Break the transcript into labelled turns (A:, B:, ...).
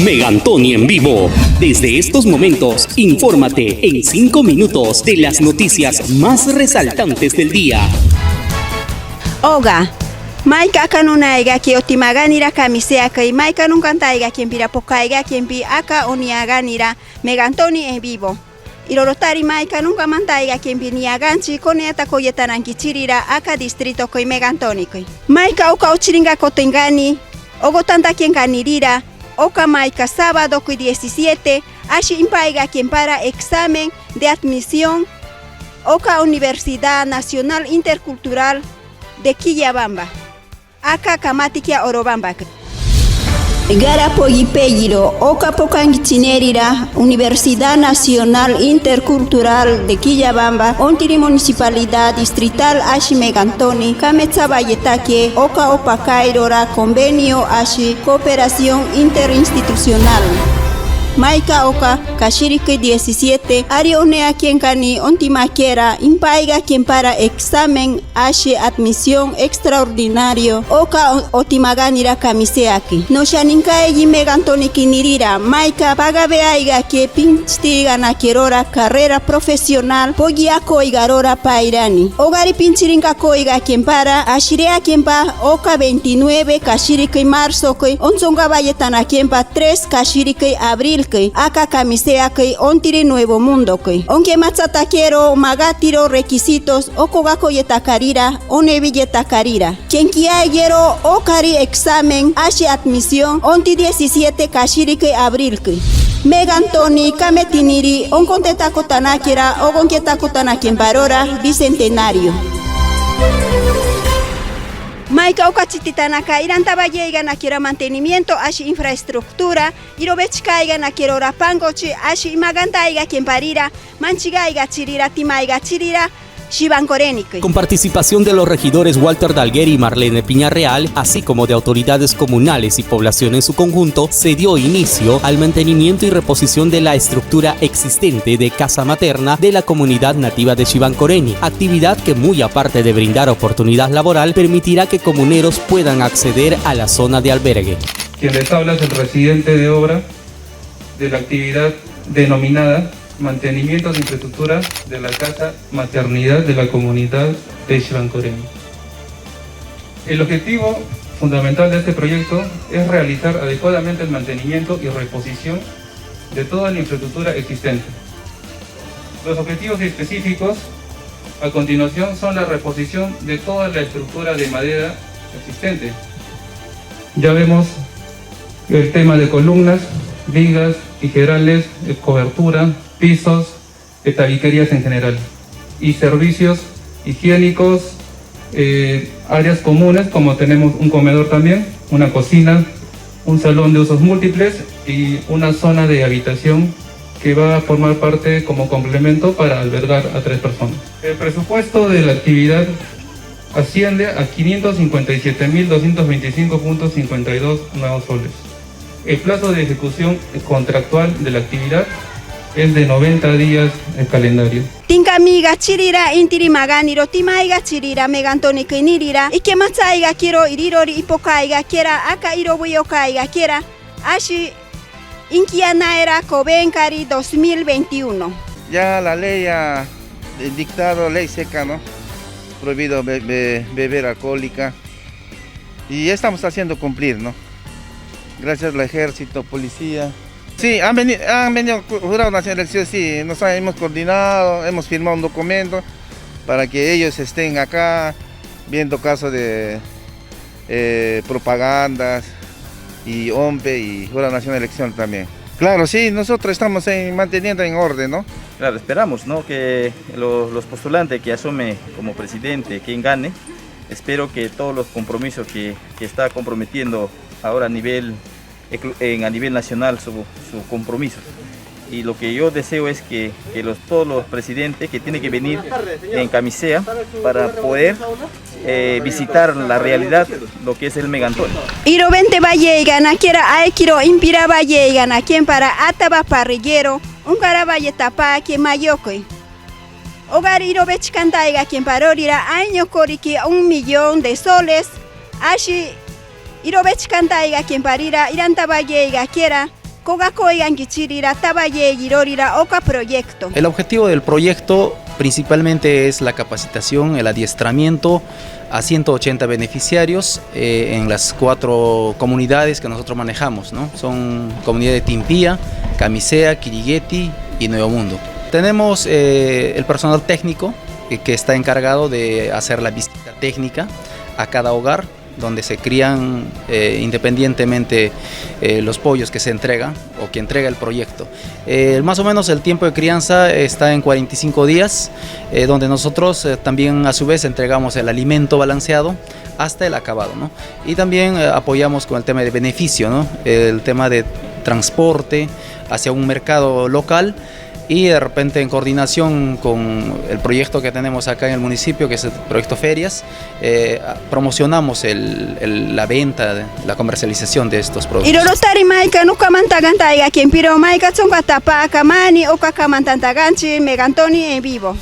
A: Megantoni en vivo. Desde estos momentos, infórmate en 5 minutos de las noticias más resaltantes del día.
B: Oga, Maika kanunaiga ki otimaganira kamisea kai Maika nunkantaiga quien pira pokaiga quien pi aka oniaganira Megantoni en vivo. Irorotari Maika nunca mantaiga quien pi niaganchi koneata koyetaranki chirira aka distrito koi Megantoni koi. Maika oka ochiringa kotengani, ogotanta quien kanirira. Oka Maika sábado 17, ashi impaiga quien para examen de admisión Oka Universidad Nacional Intercultural de Quillabamba. Aka Kamatikia Orobamba. Garapo Yipeyiro, Oka Pocangichinerira, Universidad Nacional Intercultural de Quillabamba, Ontiri Municipalidad Distrital Ashi Megantoni, Kametsaba Yetake, Oka Opakairora, Convenio Ashi, Cooperación Interinstitucional. Maika Oka, Kashirike 17, Arionea quien cani, Ontimaquera, Impaiga quien para examen, Ashe admisión extraordinario, Oka Otimaganira Kamiseaki. No Shaninkae y Megantoni Kinirira, Maika Pagabeaiga que Pinchtigana Kerora, carrera profesional, Pogiako Igarora Pairani. Ogari Pinchirinka Koiga quien para, Ashirea quien pa, Oka 29, Kashirike marzo, Onzonga Bayetana quien pa 3, Kashirike abril. Aka kamisea que ontiri nuevo mundo que onke matzata quiero magatiro requisitos okogako yetakarira onevi yetakarira quien quiero okari examen ashi admisión onti 17 kashiri que abril que Megantoni kametiniri onkonteta kotanakira ogonketa kotanakien barora bicentenario. Maika okachititanaka irantabayeiga nakira mantenimiento ashi infraestructura irobechkaiga nakiro rapangochi ashi imagantaiga quien parira manchigaiga chirira timaiga chirira Shibancorénico.
A: Con participación de los regidores Walter Dalguer y Marlene Piñarreal, así como de autoridades comunales y población en su conjunto, se dio inicio al mantenimiento y reposición de la estructura existente de casa materna de la comunidad nativa de Shibancoreni, actividad que muy aparte de brindar oportunidad laboral, permitirá que comuneros puedan acceder a la zona de albergue.
C: Quien les habla es el residente de obra de la actividad denominada mantenimiento de infraestructura de la casa maternidad de la comunidad de Shibancoreni. El objetivo fundamental de este proyecto es realizar adecuadamente el mantenimiento y reposición de toda la infraestructura existente. Los objetivos específicos a continuación son la reposición de toda la estructura de madera existente. Ya vemos el tema de columnas, vigas, tijerales, cobertura, pisos, tabiquerías en general y servicios higiénicos, áreas comunes como tenemos un comedor también, una cocina, un salón de usos múltiples y una zona de habitación que va a formar parte como complemento para albergar a 3 personas. El presupuesto de la actividad asciende a 557.225.52 nuevos soles. El plazo de ejecución contractual de la actividad es de 90 días el calendario.
B: Tinkamiga chirira intiri maganiro timaiga chirira Megantoni kinirira y que matsaiga quiero irirori ipokaiga quiera aka irobuyokaiga quiera ashi inkianaera Covencari 2021.
D: Ya la ley ha dictado ley seca, ¿no? Prohibido beber alcohólica y ya estamos haciendo cumplir, ¿no? Gracias al ejército, policía. Sí, han venido jurados nacional elección, sí, nos hemos coordinado, hemos firmado un documento para que ellos estén acá viendo casos de propagandas y OMPE y jurado nacional elección también. Claro, sí, nosotros estamos manteniendo en orden, ¿no?
E: Claro, esperamos, ¿no?, que los postulantes que asume como presidente, quien gane, espero que todos los compromisos que está comprometiendo ahora a nivel nacional su compromiso. Y lo que yo deseo es que todos los presidentes que tienen que venir en camisea para poder visitar la realidad, lo que es el Megantoni.
B: Iro 20 valleiga naquiera aikiro impira valleiga quien para ataba parrillero un caraballe tapa que mayokoi. Hogar iro bechcantaiga quien parorira año coriki 1 millón de soles. Ashi Irobech cantaiga quien parira iranta valleiga quiera proyecto.
F: El objetivo del proyecto principalmente es la capacitación, el adiestramiento a 180 beneficiarios en las 4 comunidades que nosotros manejamos, ¿no? Son comunidades de Timpía, Camisea, Quirigueti y Nuevo Mundo. Tenemos el personal técnico que está encargado de hacer la visita técnica a cada hogar, donde se crían independientemente los pollos que se entregan o que entrega el proyecto. Más o menos el tiempo de crianza está en 45 días, donde nosotros también a su vez entregamos el alimento balanceado hasta el acabado, ¿no? Y también apoyamos con el tema de beneficio, ¿no? El tema de transporte hacia un mercado local, y de repente en coordinación con el proyecto que tenemos acá en el municipio, que es el proyecto Ferias, promocionamos la venta, la comercialización de estos productos.
B: Irorotari maika nuka mantagantaiga quien piro maika tsonga tapa kamani o kakamantantagachi megantoni en vivo.